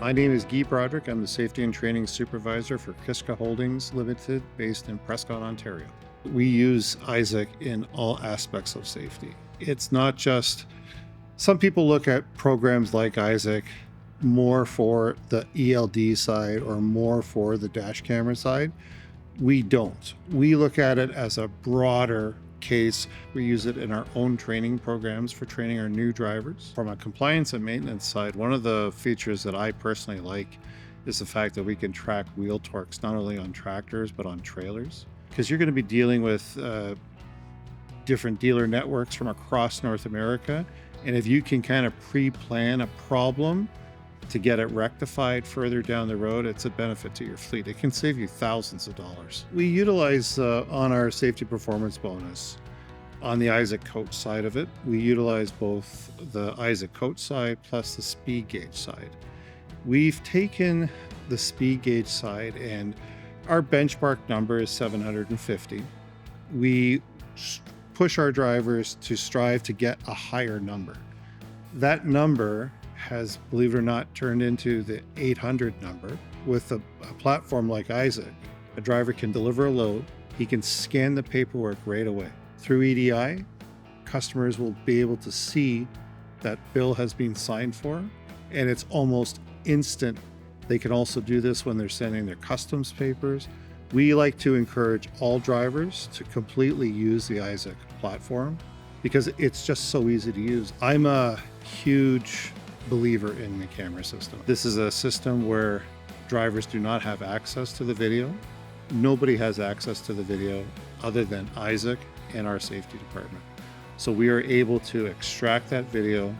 My name is Guy Broderick. I'm the Safety and Training Supervisor for Kiska Holdings Limited, based in Prescott, Ontario. We use Isaac in all aspects of safety. It's not just, some people look at programs like Isaac more for the ELD side or more for the dash camera side. We don't. We look at it as a broader case. We use it in our own training programs for training our new drivers. From a compliance and maintenance side, one of the features that I personally like is the fact that we can track wheel torques not only on tractors but on trailers, because you're going to be dealing with different dealer networks from across North America. And if you can kind of pre-plan a problem to get it rectified further down the road, it's a benefit to your fleet. It can save you thousands of dollars. We utilize on our safety performance bonus, on the Isaac coach side of it, we utilize both the Isaac coach side plus the speed gauge side. We've taken the speed gauge side and our benchmark number is 750. We push our drivers to strive to get a higher number. That number has, believe it or not, turned into the 800 number. With a platform like Isaac, a driver can deliver a load, he can scan the paperwork right away. Through EDI, customers will be able to see that bill has been signed for, and it's almost instant. They can also do this when they're sending their customs papers. We like to encourage all drivers to completely use the Isaac platform because it's just so easy to use. I'm a huge believer in the camera system. This is a system where drivers do not have access to the video. Nobody has access to the video other than Isaac and our safety department. So we are able to extract that video.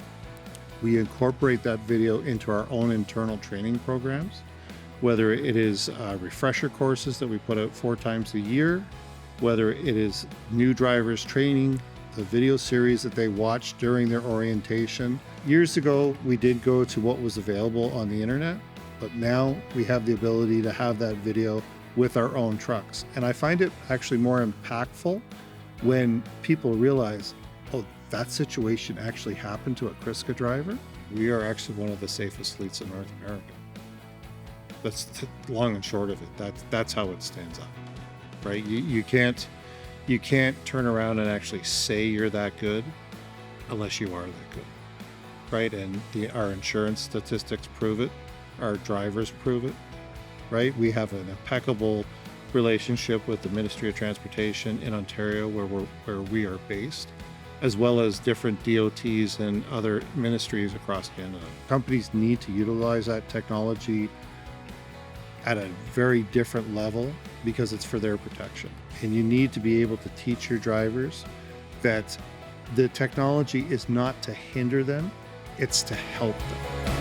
We incorporate that video into our own internal training programs, whether it is refresher courses that we put out 4 times a year, whether it is new drivers training, the video series that they watch during their orientation. Years ago, we did go to what was available on the internet, but now we have the ability to have that video with our own trucks. And I find it actually more impactful when people realize, oh, that situation actually happened to a Kiska driver. We are actually one of the safest fleets in North America. That's long and short of it. That's how it stands up, right? You can't turn around and actually say you're that good unless you are that good, right? And our insurance statistics prove it. Our drivers prove it, right? We have an impeccable relationship with the Ministry of Transportation in Ontario, where we are based, as well as different DOTs and other ministries across Canada. Companies need to utilize that technology at a very different level because it's for their protection. And you need to be able to teach your drivers that the technology is not to hinder them, it's to help them.